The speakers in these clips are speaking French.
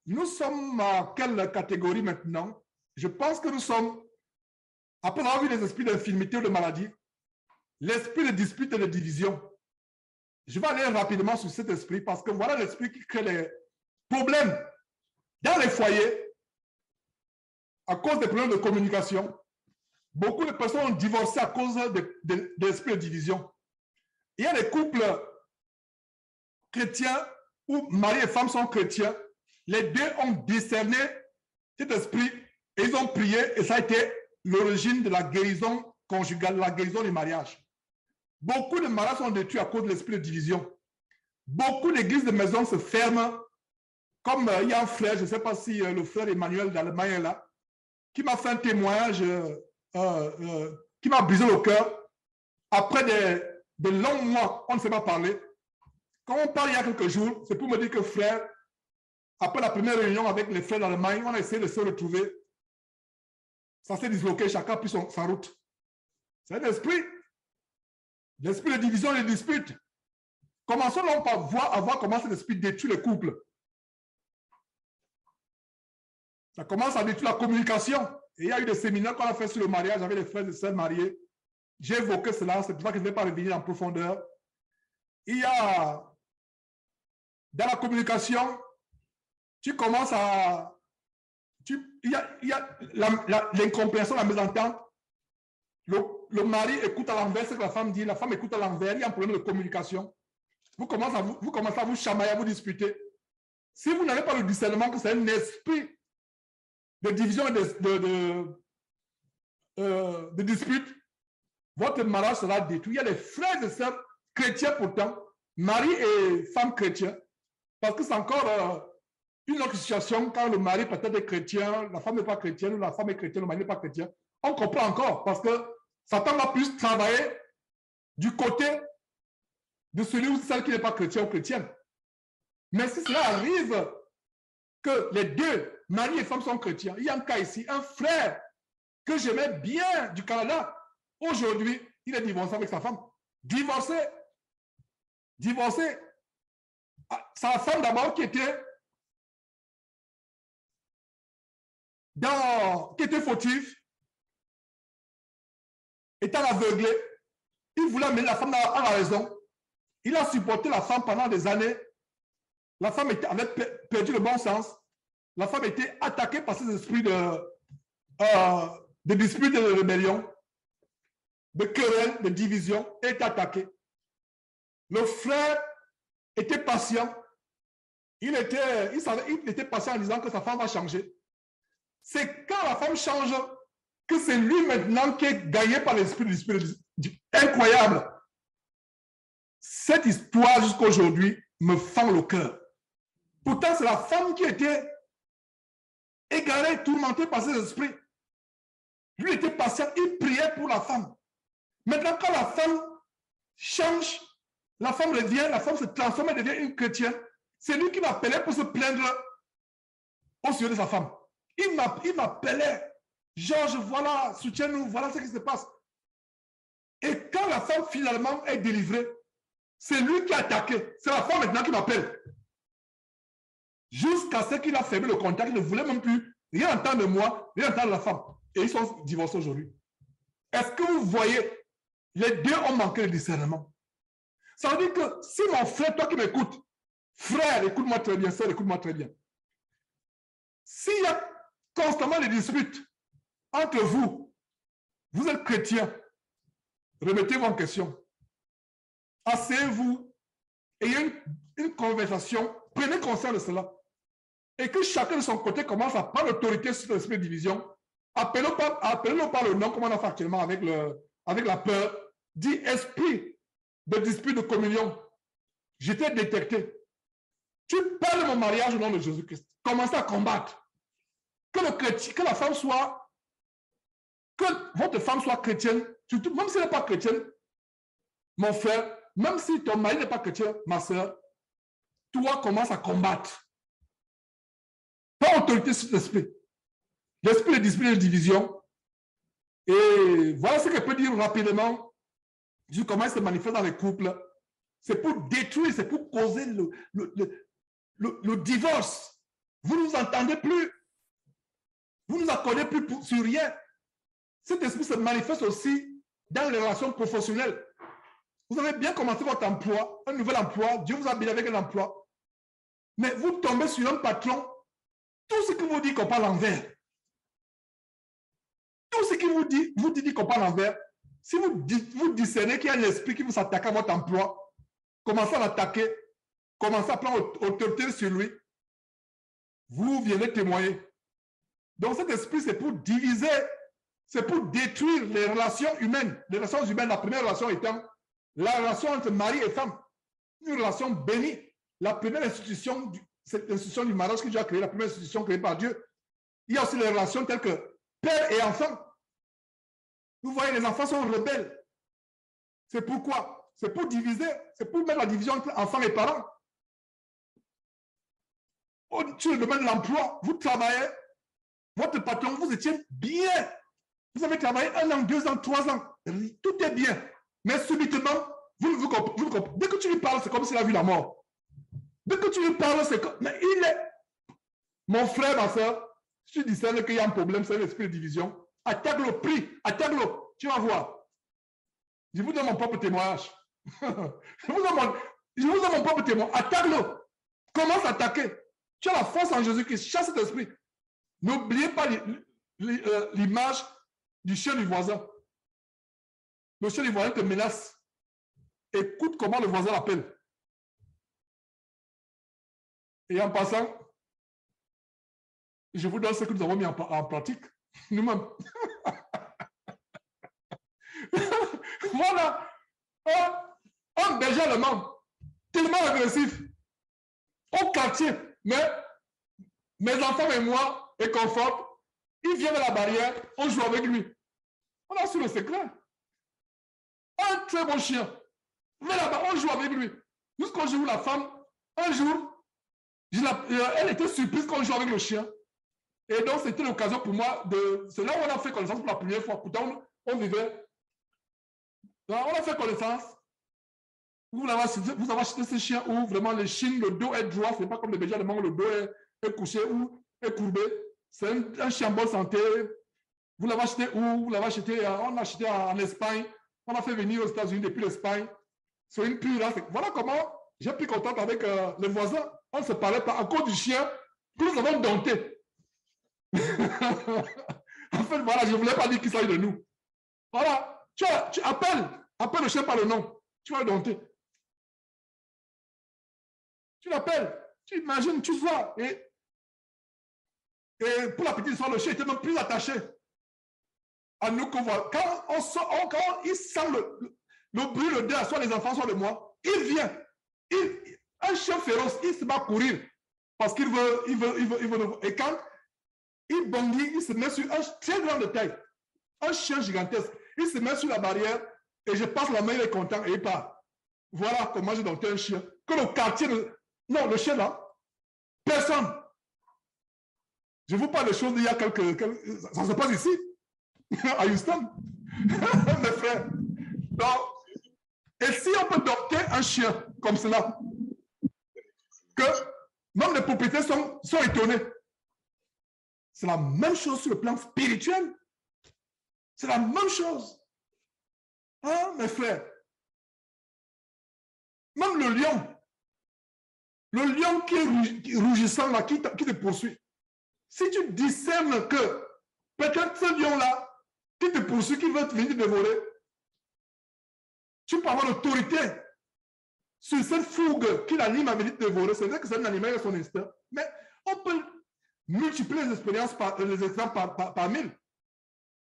nous sommes à quelle catégorie maintenant? Je pense que nous sommes, après avoir vu les esprits d'infirmité ou de maladie, l'esprit de dispute et de division. Je vais aller rapidement sur cet esprit parce que voilà l'esprit qui crée les problèmes dans les foyers à cause des problèmes de communication. Beaucoup de personnes ont divorcé à cause de l'esprit de division. Il y a des couples chrétiens où mari et femme sont chrétiens. Les deux ont discerné cet esprit et ils ont prié et ça a été l'origine de la guérison conjugale, la guérison du mariage. Beaucoup de mariages sont détruits à cause de l'esprit de division. Beaucoup d'églises de maison se ferment. Comme il y a un frère, je ne sais pas si le frère Emmanuel d'Allemagne est là, qui m'a fait un témoignage qui m'a brisé le cœur. Après de longs mois, on ne s'est pas parlé. Quand on parle il y a quelques jours, c'est pour me dire que frère, après la première réunion avec les frères d'Allemagne, on a essayé de se retrouver. Ça s'est disloqué, chacun a pris sa route. C'est l'esprit. L'esprit de division et de dispute. Commençons donc par voir comment cet esprit détruit les couples. Ça commence à détruire la communication. Et il y a eu des séminaires qu'on a fait sur le mariage avec les frères et sœurs mariés. J'ai évoqué cela, c'est pour ça que je ne vais pas revenir en profondeur. Il y a, dans la communication, tu commences à... il y a l'incompréhension, la mésentente. Le mari écoute à l'envers ce que la femme dit, la femme écoute à l'envers, il y a un problème de communication. Vous commencez à vous chamailler, à vous disputer. Si vous n'avez pas le discernement que c'est un esprit de division et de dispute, votre mariage sera détruit. Il y a des frères et sœurs chrétiens pourtant, mari et femme chrétiens, parce que c'est encore une autre situation quand le mari peut être chrétien, la femme n'est pas chrétienne, ou la femme est chrétienne, le mari n'est pas chrétien. On comprend encore, parce que Satan va plus travailler du côté de celui ou celle qui n'est pas chrétien ou chrétienne. Mais si cela arrive que les deux, mari et femme, sont chrétiens, il y a un cas ici, un frère que j'aimais bien du Canada, aujourd'hui, il est divorcé avec sa femme. Divorcé. Sa femme d'abord qui était fautive, étant aveuglé, il voulait amener la femme à la raison. Il a supporté la femme pendant des années. La femme avait perdu le bon sens. La femme était attaquée par ces esprits de dispute et de rébellion, de querelle, de division, et est attaquée. Le frère était patient. Il était patient en disant que sa femme va changer. C'est quand la femme change que c'est lui maintenant qui est gagné par l'esprit du dispute. Incroyable. Cette histoire jusqu'à aujourd'hui me fend le cœur. Pourtant, c'est la femme qui était égarée, tourmentée par ces esprits. Lui était patient, il priait pour la femme. Maintenant, quand la femme change, la femme revient, la femme se transforme et devient une chrétienne. C'est lui qui m'appelait pour se plaindre au sujet de sa femme. Il m'appelait. Georges, voilà, soutiens-nous, voilà ce qui se passe. Et quand la femme finalement est délivrée, c'est lui qui a attaqué. C'est la femme maintenant qui m'appelle. Jusqu'à ce qu'il a fermé le contact, il ne voulait même plus rien entendre de moi, rien entendre de la femme. Et ils sont divorcés aujourd'hui. Est-ce que vous voyez, les deux ont manqué de discernement. Ça veut dire que si mon frère, toi qui m'écoutes, frère, écoute-moi très bien, sœur, écoute-moi très bien. S'il y a constamment des disputes entre vous, vous êtes chrétien, remettez-vous en question. Asseyez-vous, ayez une conversation, prenez conscience de cela. Et que chacun de son côté commence à prendre l'autorité sur l'esprit de division. Appelez-le par le nom, comme on a fait actuellement avec la peur. Dit esprit de dispute de communion. J'étais détecté. Tu parles de mon mariage au nom de Jésus-Christ. Commencez à combattre. Que la femme soit, que votre femme soit chrétienne, surtout, même si elle n'est pas chrétienne, mon frère, même si ton mari n'est pas chrétien, ma soeur, toi commence à combattre. Pas autorité sur l'esprit. L'esprit de dispute et de division. Et voilà ce que je peux dire rapidement sur comment il se manifeste dans les couples. C'est pour détruire, c'est pour causer le divorce. Vous entendez plus. Vous ne nous accordez plus sur rien. Cet esprit se manifeste aussi dans les relations professionnelles. Vous avez bien commencé votre emploi, un nouvel emploi, Dieu vous a béni avec un emploi. Mais vous tombez sur un patron, tout ce qu'il vous dit qu'on parle envers. Tout ce qu'il vous dit qu'on parle envers. Si vous discernez qu'il y a un esprit qui vous attaque à votre emploi, commencez à l'attaquer, commencez à prendre autorité sur lui, vous venez témoigner. Donc cet esprit, c'est pour diviser, c'est pour détruire les relations humaines. Les relations humaines, la première relation étant la relation entre mari et femme. Une relation bénie. La première institution, cette institution du mariage que Dieu a créée, la première institution créée par Dieu. Il y a aussi les relations telles que père et enfant. Vous voyez, les enfants sont rebelles. C'est pourquoi? C'est pour diviser, c'est pour mettre la division entre enfants et parents. Sur le domaine de l'emploi, vous travaillez, votre patron, vous étiez bien. Vous avez travaillé 1 an, 2 ans, 3 ans. Tout est bien. Mais subitement, vous comprenez. Dès que tu lui parles, c'est comme s'il a vu la mort. Dès que tu lui parles, c'est comme... Mais il est... Mon frère, ma soeur, si tu discernes qu'il y a un problème, c'est l'esprit de division. Attaque-le, prie, attaque-le. Tu vas voir. Je vous donne mon propre témoignage. je vous donne mon propre témoignage. Attaque-le. Commence à attaquer. Tu as la force en Jésus-Christ. Chasse cet esprit. N'oubliez pas l'image du chien du voisin. Le chien du voisin te menace. Écoute comment le voisin l'appelle. Et en passant, je vous donne ce que nous avons mis en pratique. Nous-mêmes. Voilà. Un berger allemand, tellement agressif, au quartier, mais mes enfants et moi, et confort, il vient de la barrière, on joue avec lui. On a su le secret. Un très bon chien. Mais là-bas, on joue avec lui. Jusqu'au jour où la femme, un jour, elle était surprise qu'on joue avec le chien. Et donc, c'était l'occasion pour moi de... C'est là où on a fait connaissance pour la première fois. Pourtant, on vivait... On a fait connaissance. Vous avez acheté ce chien où vraiment le chien, le dos est droit. Ce n'est pas comme le berger allemand où le dos est couché ou est courbé. C'est un chien en bonne santé. Vous l'avez acheté où? Vous l'avez acheté, on l'a acheté en Espagne. On l'a fait venir aux États-Unis depuis l'Espagne. C'est une pure race. Voilà comment j'ai pris contact avec le voisin. On ne se parlait pas. À cause du chien, nous avons dompté. En fait, voilà, je ne voulais pas dire qu'il s'agit de nous. Voilà, tu appelles le chien par le nom. Tu vas le dompter. Tu l'appelles. Tu imagines, tu vois. Et pour la petite histoire, le chien était même plus attaché à nous qu'on voit. Quand il sent le bruit, le dé, soit les enfants, soit de moi, il vient. Un chien féroce, il se met à courir parce qu'il veut. Et quand il bondit, il se met sur un très grand de taille, un chien gigantesque. Il se met sur la barrière et je passe la main, il est content et il part. Voilà comment j'ai dompté un chien. Que le quartier, non, le chien là, personne. Je vous parle de choses d'il y a ça se passe ici, à Houston, mes frères. Donc, et si on peut dompter un chien comme cela, que même les propriétaires sont étonnés. C'est la même chose sur le plan spirituel. C'est la même chose. Hein, mes frères? Même le lion qui est rougissant là, qui te poursuit. Si tu discernes que peut-être ce lion-là, qui te poursuit, qui veut venir te dévorer, tu peux avoir l'autorité sur cette fougue qui l'anime à venir te dévorer. C'est vrai que c'est un animal à son instinct, mais on peut multiplier les expériences les exemples par 1000.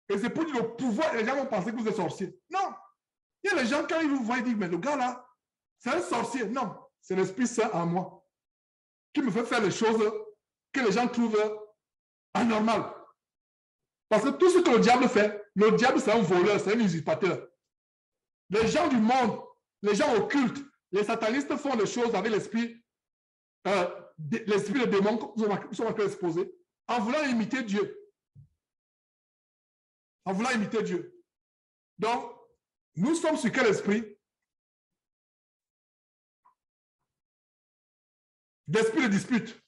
Et c'est pour dire le pouvoir, les gens vont penser que vous êtes sorcier. Non. Il y a les gens, quand ils vous voient, ils disent, mais le gars là, c'est un sorcier. Non, c'est l'Esprit Saint en moi qui me fait faire les choses que les gens trouvent anormales. Parce que tout ce que le diable fait, le diable c'est un voleur, c'est un usurpateur. Les gens du monde, les gens occultes, les satanistes font des choses avec l'esprit de démon qui sont exposés en voulant imiter Dieu. En voulant imiter Dieu. Donc, nous sommes sur quel esprit? D'esprit de dispute.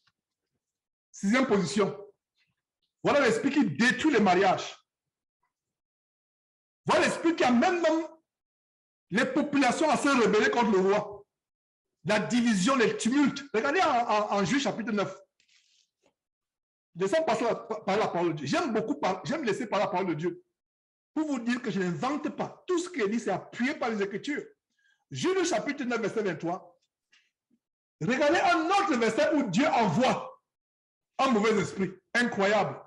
6e position. Voilà l'esprit qui détruit les mariages. Voilà l'esprit qui amène même les populations à se rebeller contre le roi. La division, les tumultes. Regardez en Juge chapitre 9. Laissons passer par la parole de Dieu. J'aime laisser par la parole de Dieu. Pour vous dire que je n'invente pas. Tout ce qui est dit, c'est appuyé par les Écritures. Juge chapitre 9, verset 23. Regardez un autre verset où Dieu envoie un mauvais esprit. Incroyable.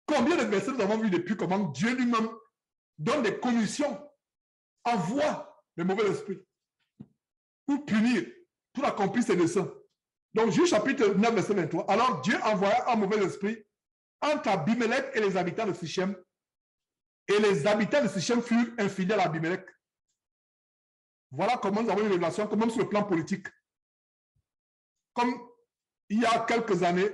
Combien de versets nous avons vu depuis comment Dieu lui-même donne des commissions, envoie le mauvais esprit pour punir, pour accomplir ses desseins. Donc, Juge chapitre 9, verset 23. Alors, Dieu envoya un mauvais esprit entre Abimelech et les habitants de Sichem. Et les habitants de Sichem furent infidèles à Abimelech. Voilà comment nous avons une révélation, comme même sur le plan politique. Comme il y a quelques années,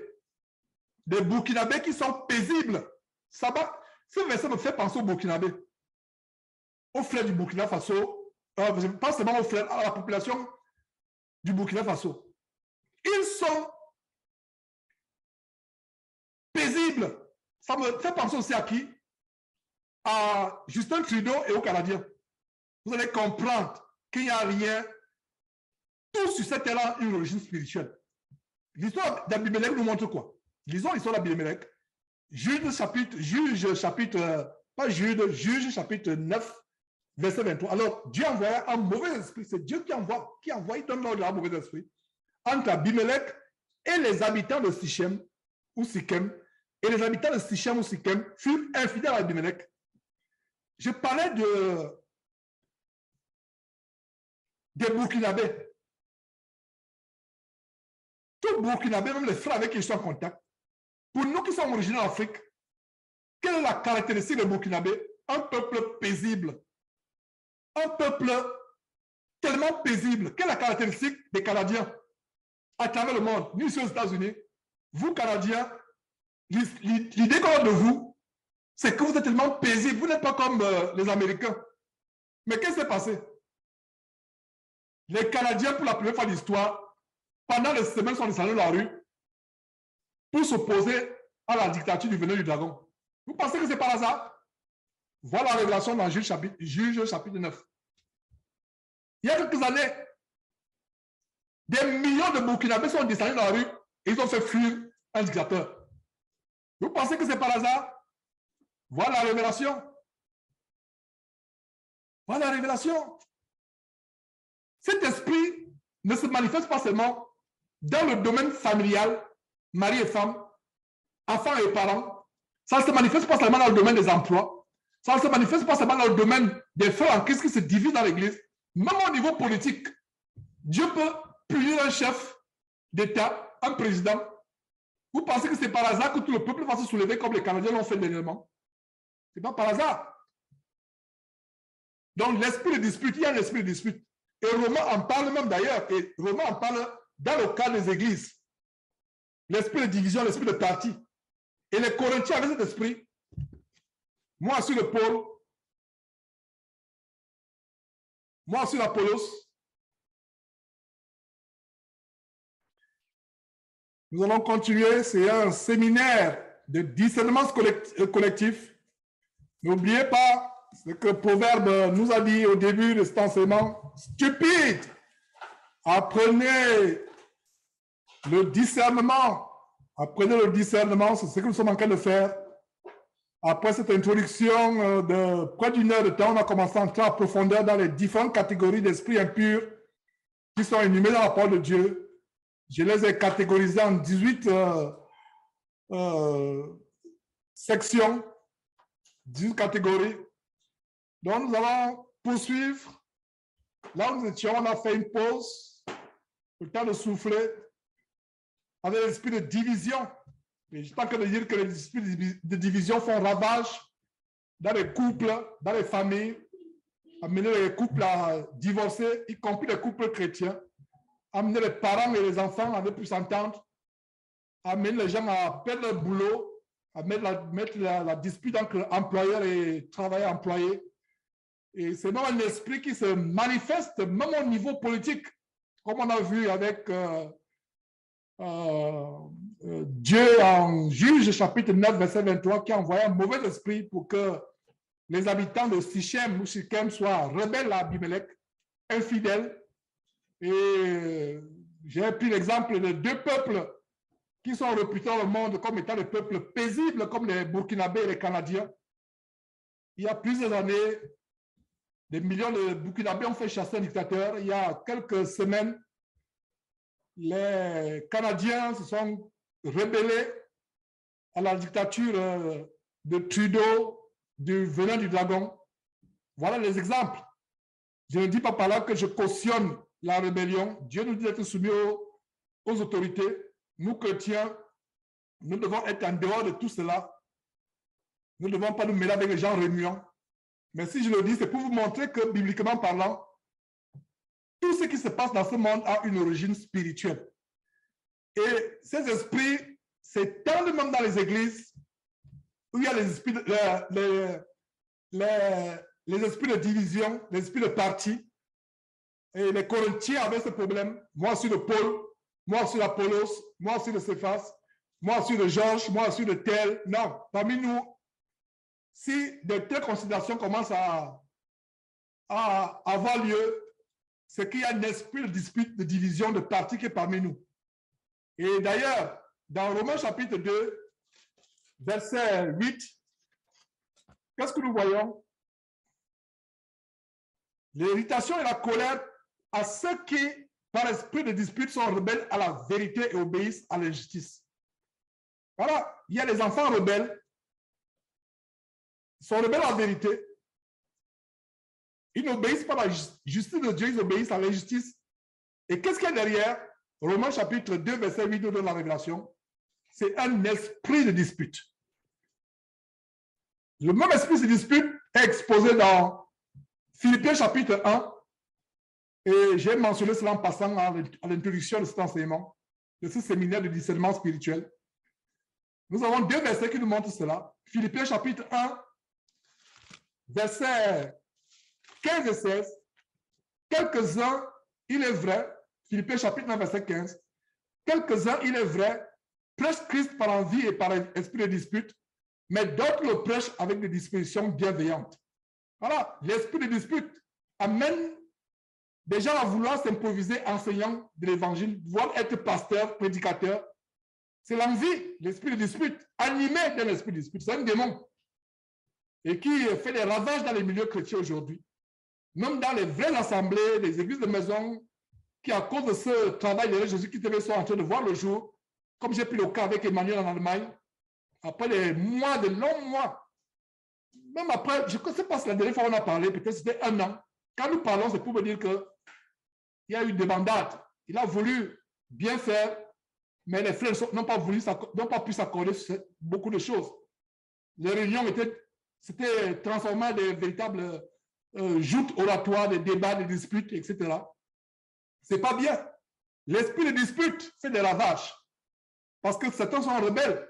des Burkinabés qui sont paisibles. Ça va. Ce verset me fait penser aux Burkinabés, aux frères du Burkina Faso, pas seulement aux frères, à la population du Burkina Faso. Ils sont paisibles. Ça me fait penser aussi à qui? À Justin Trudeau et aux Canadiens. Vous allez comprendre qu'il n'y a rien. Tout sur cette terre a une origine spirituelle. L'histoire d'Abimelech nous montre quoi? Lisons l'histoire d'Abimelech. Juge chapitre 9, verset 23. Alors, Dieu envoya un mauvais esprit. C'est Dieu qui envoie, il donne l'ordre à un mauvais esprit. Entre Abimelech et les habitants de Sichem ou Sichem. Et les habitants de Sichem ou Sichem furent infidèles à Abimelech. Je parlais des Burkinabés. Tout Burkinabé, même les frères avec qui je suis en contact, pour nous qui sommes originaires d'Afrique, quelle est la caractéristique des Burkinabés? Un peuple paisible. Un peuple tellement paisible. Quelle est la caractéristique des Canadiens à travers le monde, ni aux États-Unis? Vous, Canadiens, l'idée qu'on a de vous, c'est que vous êtes tellement paisible. Vous n'êtes pas comme les Américains. Mais qu'est-ce qui s'est passé? Les Canadiens, pour la première fois de l'histoire, pendant les semaines, sont descendus dans la rue pour s'opposer à la dictature du venin du dragon. Vous pensez que c'est par hasard? Voilà la révélation dans Juge chapitre 9. Il y a quelques années, des millions de Burkinabés sont descendus dans la rue et ils ont fait fuir un dictateur. Vous pensez que c'est par hasard? Voilà la révélation. Voilà la révélation. Cet esprit ne se manifeste pas seulement dans le domaine familial, mari et femme, enfants et parents. Ça ne se manifeste pas seulement dans le domaine des emplois. Ça ne se manifeste pas seulement dans le domaine des frères en Christ qui se divisent dans l'Église. Même au niveau politique, Dieu peut punir un chef d'État, un président. Vous pensez que c'est par hasard que tout le peuple va se soulever comme les Canadiens l'ont fait dernièrement? Ce n'est pas par hasard. Donc l'esprit de dispute, il y a un esprit de dispute. Et Romain en parle même d'ailleurs. Et Romain en parle dans le cas des églises. L'esprit de division, l'esprit de parti. Et les Corinthiens avaient cet esprit. Moi, sur le Paul. Moi, sur l'Apollos. Nous allons continuer. C'est un séminaire de discernement collectif. N'oubliez pas ce que Proverbe nous a dit au début de cet enseignement. Stupide! Apprenez le discernement. Apprenez le discernement, c'est ce que nous sommes en train de faire. Après cette introduction de près d'une heure de temps, on a commencé à entrer en profondeur dans les différentes catégories d'esprits impurs qui sont énumérées dans la parole de Dieu. Je les ai catégorisés en 18 sections, 18 catégories. Donc, nous allons poursuivre. Là où nous étions, on a fait une pause, le temps de souffler, avec l'esprit de division. Mais je suis en train de dire que les esprits de division font ravage dans les couples, dans les familles, amener les couples à divorcer, y compris les couples chrétiens, amener les parents et les enfants à ne plus s'entendre, amener les gens à perdre leur boulot, à mettre la dispute entre employeur et travailleur-employé. Et c'est même un esprit qui se manifeste même au niveau politique, comme on a vu avec Dieu en Juge chapitre 9, verset 23, qui a envoyé un mauvais esprit pour que les habitants de Sichem ou Sichem soient rebelles à Abimelech, infidèles. Et j'ai pris l'exemple de deux peuples qui sont réputés dans le monde comme étant des peuples paisibles, comme les Burkinabés et les Canadiens. Il y a plusieurs années, des millions de Burkinabés ont fait chasser un dictateur. Il y a quelques semaines, les Canadiens se sont rebellés à la dictature de Trudeau, du venin du dragon. Voilà les exemples. Je ne dis pas par là que je cautionne la rébellion. Dieu nous dit d'être soumis aux autorités. Nous, chrétiens, nous devons être en dehors de tout cela. Nous ne devons pas nous mêler avec les gens remuants. Mais si je le dis, c'est pour vous montrer que, bibliquement parlant, tout ce qui se passe dans ce monde a une origine spirituelle. Et ces esprits s'étendent même dans les églises où il y a les esprits les esprits de division, les esprits de parti. Et les Corinthiens avaient ce problème. Moi, je suis de Paul, moi, je suis d'Apollos, moi, je suis de Céphas, moi, je suis de Georges, moi, je suis de tel. Non, parmi nous, si de telles considérations commencent à avoir lieu, c'est qu'il y a un esprit de dispute, de division, de parti qui est parmi nous. Et d'ailleurs, dans Romains chapitre 2, verset 8, qu'est-ce que nous voyons? L'irritation et la colère à ceux qui, par esprit de dispute, sont rebelles à la vérité et obéissent à l'injustice. Voilà, il y a les enfants rebelles, ils sont rebelles à la vérité. Ils n'obéissent pas à la justice de Dieu, ils obéissent à l'injustice. Et qu'est-ce qu'il y a derrière? Romains chapitre 2, verset 8 de la Révélation, c'est un esprit de dispute. Le même esprit de dispute est exposé dans Philippiens chapitre 1, et j'ai mentionné cela en passant à l'introduction de cet enseignement, de ce séminaire de discernement spirituel. Nous avons deux versets qui nous montrent cela. Philippiens chapitre 1, versets 15 et 16. Quelques-uns, il est vrai, Philippiens chapitre 1, verset 15, quelques-uns, il est vrai, prêchent Christ par envie et par esprit de dispute, mais d'autres le prêchent avec des dispositions bienveillantes. Voilà, l'esprit de dispute amène des gens à vouloir s'improviser enseignant de l'évangile, voire être pasteur, prédicateur. C'est l'envie, l'esprit de dispute, animé d'un esprit de dispute. C'est un démon. Et qui fait des ravages dans les milieux chrétiens aujourd'hui. Même dans les vraies assemblées, les églises de maison, qui à cause de ce travail de Jésus qui sont en train de voir le jour, comme j'ai pris le cas avec Emmanuel en Allemagne, après des mois, de longs mois, même après, je ne sais pas si la dernière fois on a parlé, peut-être c'était 1 an. Quand nous parlons, c'est pour me dire qu'il y a eu des bandades. Il a voulu bien faire, mais les frères n'ont pas pu s'accorder sur beaucoup de choses. Les réunions s'étaient transformées en des véritables joutes oratoires, des débats, des disputes, etc. Ce n'est pas bien. L'esprit de dispute fait des ravages. Parce que certains sont rebelles.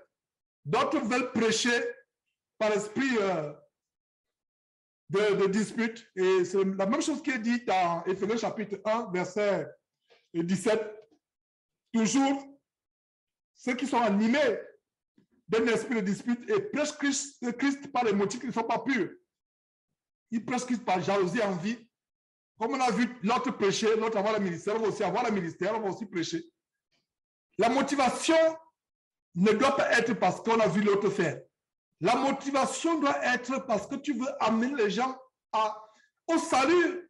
D'autres veulent prêcher par esprit de dispute. Et c'est la même chose qui est dit dans Éphésiens chapitre 1, verset 17. Toujours, ceux qui sont animés d'un esprit de dispute et prêchent Christ par les motifs qui ne sont pas purs. Ils prêchent Christ par jalousie, envie. Comme on a vu l'autre prêcher, l'autre avoir le ministère, on va aussi avoir le ministère, on va aussi prêcher. La motivation ne doit pas être parce qu'on a vu l'autre faire. La motivation doit être parce que tu veux amener les gens au salut.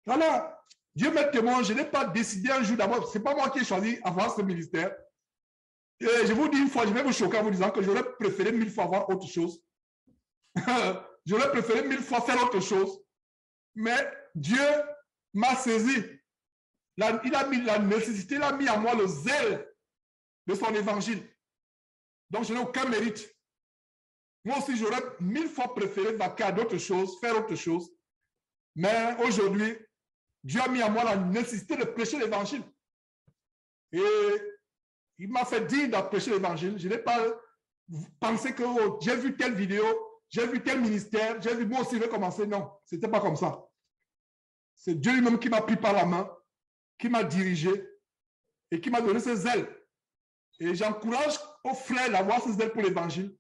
Voilà. Dieu m'est témoin, je n'ai pas décidé un jour d'abord, ce n'est pas moi qui ai choisi avoir ce ministère. Et je vous dis une fois, je vais vous choquer en vous disant que j'aurais préféré 1000 fois avoir autre chose. J'aurais préféré 1000 fois faire autre chose. Mais Dieu m'a saisi. Il a mis la nécessité, il a mis en moi le zèle de son évangile. Donc, je n'ai aucun mérite. Moi aussi, j'aurais 1000 fois préféré vaquer à d'autres choses, faire autre chose. Mais aujourd'hui, Dieu a mis en moi la nécessité de prêcher l'évangile. Et il m'a fait dire de prêcher l'évangile. Je n'ai pas pensé que j'ai vu telle vidéo, j'ai vu tel ministère, j'ai vu moi aussi je vais commencer. Non, ce n'était pas comme ça. C'est Dieu lui-même qui m'a pris par la main, qui m'a dirigé et qui m'a donné ce zèle. Et j'encourage aux frères d'avoir ce zèle pour l'évangile.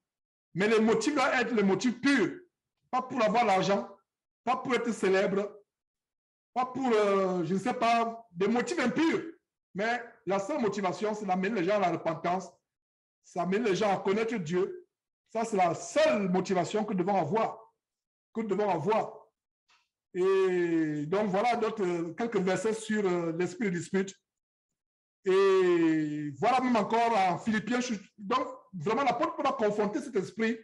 Mais les motifs doivent être les motifs purs. Pas pour avoir l'argent, pas pour être célèbre, pas pour, je ne sais pas, des motifs impurs. Mais la seule motivation, c'est d'amener les gens à la repentance. Ça amène les gens à connaître Dieu. Ça, c'est la seule motivation que nous devons avoir. Et donc, voilà quelques versets sur l'esprit de dispute. Et voilà même encore en Philippiens. Donc, vraiment, l'apôtre Paul a confronté cet esprit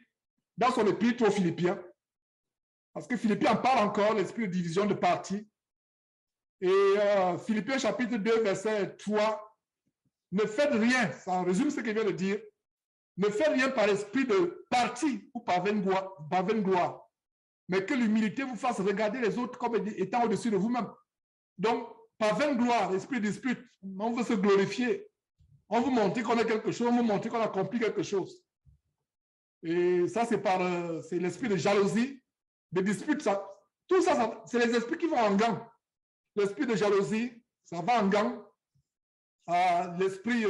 dans son épître aux Philippiens. Parce que Philippiens en parle encore, l'esprit de division de parti. Et Philippiens chapitre 2, verset 3, ne faites rien, ça résume ce qu'il vient de dire, ne faites rien par esprit de parti ou par vaine gloire, mais que l'humilité vous fasse regarder les autres comme étant au-dessus de vous-même. Donc, par vaine gloire, esprit de dispute, on veut se glorifier, on veut montrer qu'on a quelque chose, on veut montrer qu'on a accompli quelque chose. Et ça, c'est l'esprit de jalousie, de dispute, ça. Tout ça, c'est les esprits qui vont en gang. L'esprit de jalousie, ça va en gang. L'esprit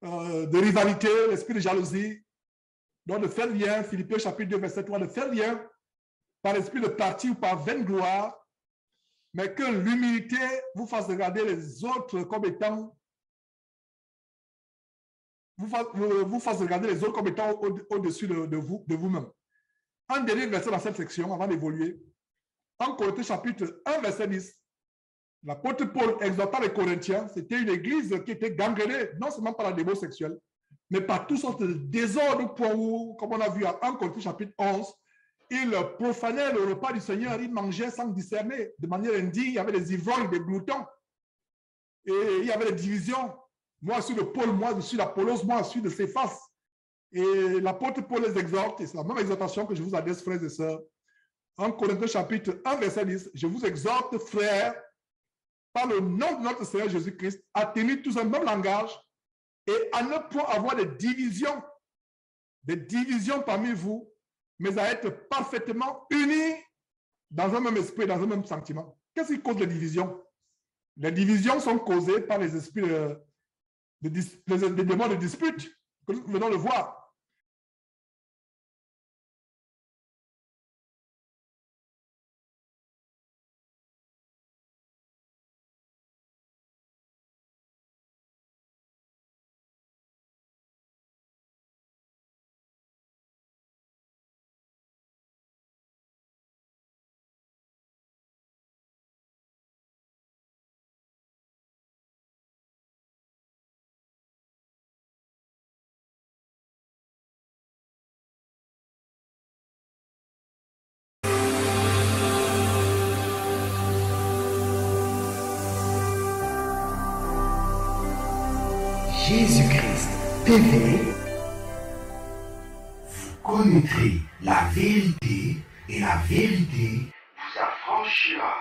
de rivalité, l'esprit de jalousie. Donc, de faire rien, Philippiens chapitre 2, verset 3, de faire rien par l'esprit de parti ou par vaine gloire, mais que l'humilité vous fasse regarder les autres comme étant vous fasse regarder les autres comme étant au-dessus de vous-même. Un dernier verset dans cette section, avant d'évoluer. En Corinthiens chapitre 1, verset 10, l'apôtre Paul exhortant les Corinthiens, c'était une église qui était gangrénée, non seulement par la démon sexuelle, mais par toutes sortes de désordres au point où, comme on a vu en Corinthiens chapitre 11, ils profanaient le repas du Seigneur, ils mangeaient sans discerner, de manière indigne, il y avait des ivrognes, des gloutons, et il y avait des divisions. Moi, je suis de Paul, moi, je suis d'Apollos, moi, je suis de Céphas. Et l'apôtre Paul les exhorte, et c'est la même exhortation que je vous adresse, frères et sœurs. En Corinthiens chapitre 1, verset 10, je vous exhorte, frères, par le nom de notre Seigneur Jésus-Christ, à tenir tous un même langage et à ne point avoir des divisions parmi vous, mais à être parfaitement unis dans un même esprit, dans un même sentiment. Qu'est-ce qui cause les divisions? Les divisions sont causées par les esprits des démons de dispute, que nous venons de voir. Jésus-Christ TV, vous connaîtrez la vérité et la vérité vous affranchira.